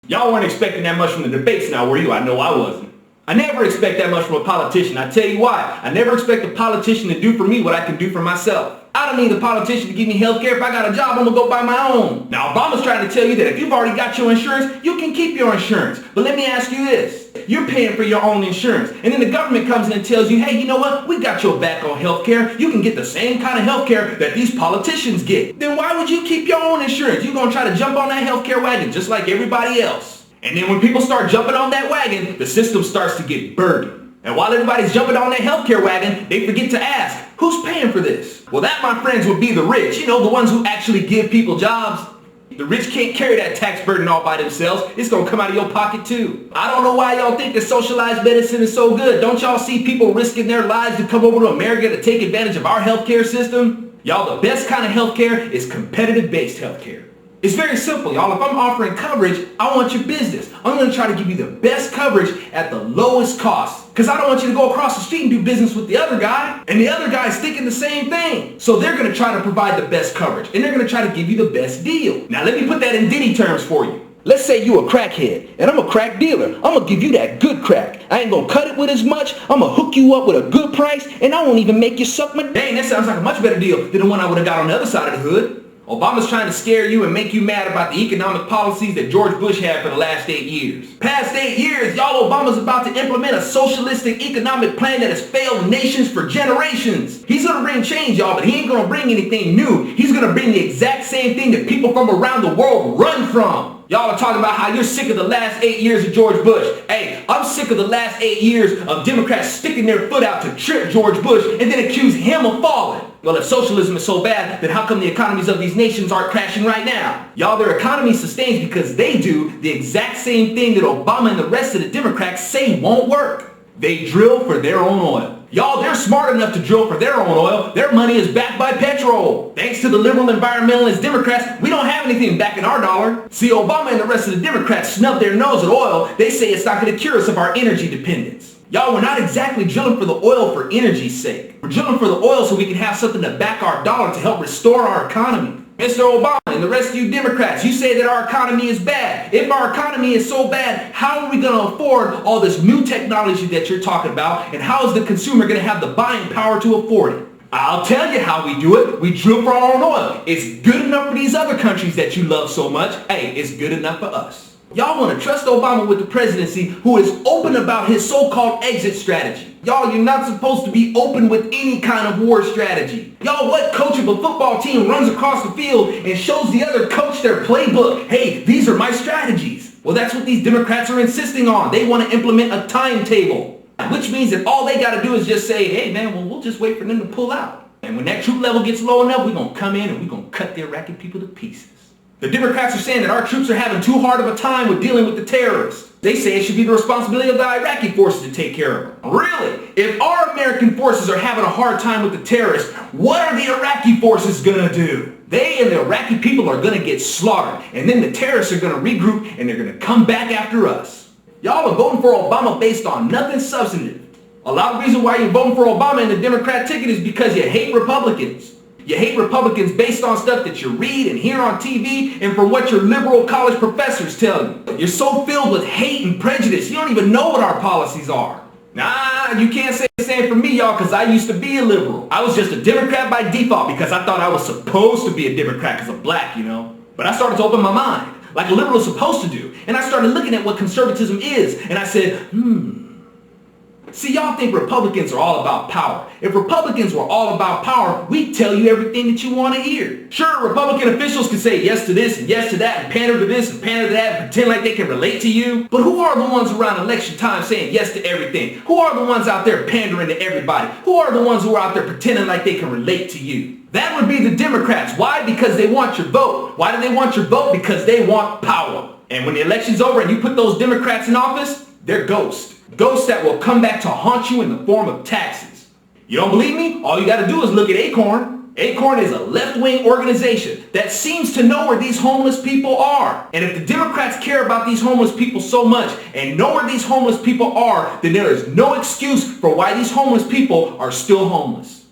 Y'all weren't expecting that much from the debates now, were you? I know I wasn't. I never expect that much from a politician. I tell you why. I never expect a politician to do for me what I can do for myself. I don't need a politician to give me health care. If I got a job, I'm gonna go buy my own. Now, Obama's trying to tell you that if you've already got your insurance, you can keep your insurance. But let me ask you this. You're paying for your own insurance. And then the government comes in and tells you, hey, you know what? We got your back on health care. You can get the same kind of health care that these politicians get. Then why would you keep your own insurance? You're gonna try to jump on that health care wagon just like everybody else. And then when people start jumping on that wagon, the system starts to get burdened. And while everybody's jumping on that healthcare wagon, they forget to ask, who's paying for this? Well, that, my friends, would be the rich. You know, the ones who actually give people jobs. The rich can't carry that tax burden all by themselves. It's going to come out of your pocket too. I don't know why y'all think that socialized medicine is so good. Don't y'all see people risking their lives to come over to America to take advantage of our healthcare system? Y'all, the best kind of healthcare is competitive-based healthcare. It's very simple, y'all. If I'm offering coverage, I want your business. I'm going to try to give you the best coverage at the lowest cost. Because I don't want you to go across the street and do business with the other guy. And the other guy's thinking the same thing. So they're going to try to provide the best coverage. And they're going to try to give you the best deal. Now let me put that in Diddy terms for you. Let's say you a crackhead, and I'm a crack dealer. I'm going to give you that good crack. I ain't going to cut it with as much. I'm going to hook you up with a good price, and I won't even make you suck my... Dang, that sounds like a much better deal than the one I would have got on the other side of the hood. Obama's trying to scare you and make you mad about the economic policies that George Bush had for the last 8 years. Past 8 years, y'all, Obama's about to implement a socialistic economic plan that has failed nations for generations. He's going to bring change, y'all, but he ain't going to bring anything new. He's going to bring the exact same thing that people from around the world run from. Y'all are talking about how you're sick of the last 8 years of George Bush. Hey, I'm sick of the last 8 years of Democrats sticking their foot out to trip George Bush and then accuse him of falling. Well, if socialism is so bad, then how come the economies of these nations aren't crashing right now? Y'all, their economy sustains because they do the exact same thing that Obama and the rest of the Democrats say won't work. They drill for their own oil. Y'all, they're smart enough to drill for their own oil. Their money is backed by petrol. Thanks to the liberal environmentalist Democrats, we don't have anything backing our dollar. See, Obama and the rest of the Democrats snub their nose at oil. They say it's not going to cure us of our energy dependence. Y'all, we're not exactly drilling for the oil for energy's sake. We're drilling for the oil so we can have something to back our dollar to help restore our economy. Mr. Obama and the rest of you Democrats, you say that our economy is bad. If our economy is so bad, how are we going to afford all this new technology that you're talking about? And how is the consumer going to have the buying power to afford it? I'll tell you how we do it. We drill for our own oil. It's good enough for these other countries that you love so much. Hey, it's good enough for us. Y'all want to trust Obama with the presidency, who is open about his so-called exit strategy. Y'all, you're not supposed to be open with any kind of war strategy. Y'all, what coach of a football team runs across the field and shows the other coach their playbook? Hey, these are my strategies. Well, that's what these Democrats are insisting on. They want to implement a timetable, which means that all they got to do is just say, hey, man, well, we'll just wait for them to pull out. And when that troop level gets low enough, we're going to come in and we're going to cut the Iraqi people to pieces. The Democrats are saying that our troops are having too hard of a time with dealing with the terrorists. They say it should be the responsibility of the Iraqi forces to take care of them. Really? If our American forces are having a hard time with the terrorists, what are the Iraqi forces going to do? They and the Iraqi people are going to get slaughtered, and then the terrorists are going to regroup and they're going to come back after us. Y'all are voting for Obama based on nothing substantive. A lot of the reason why you're voting for Obama and the Democrat ticket is because you hate Republicans. You hate Republicans based on stuff that you read and hear on TV and from what your liberal college professors tell you. You're so filled with hate and prejudice, you don't even know what our policies are. Nah, you can't say the same for me, y'all, because I used to be a liberal. I was just a Democrat by default because I thought I was supposed to be a Democrat because I'm black, you know. But I started to open my mind, like a liberal is supposed to do. And I started looking at what conservatism is, and I said, See, y'all think Republicans are all about power. If Republicans were all about power, we'd tell you everything that you want to hear. Sure, Republican officials can say yes to this and yes to that and pander to this and pander to that and pretend like they can relate to you. But who are the ones around election time saying yes to everything? Who are the ones out there pandering to everybody? Who are the ones who are out there pretending like they can relate to you? That would be the Democrats. Why? Because they want your vote. Why do they want your vote? Because they want power. And when the election's over and you put those Democrats in office, they're ghosts. Ghosts that will come back to haunt you in the form of taxes. You don't believe me? All you got to do is look at Acorn. Acorn is a left-wing organization that seems to know where these homeless people are. And if the Democrats care about these homeless people so much and know where these homeless people are, then there is no excuse for why these homeless people are still homeless.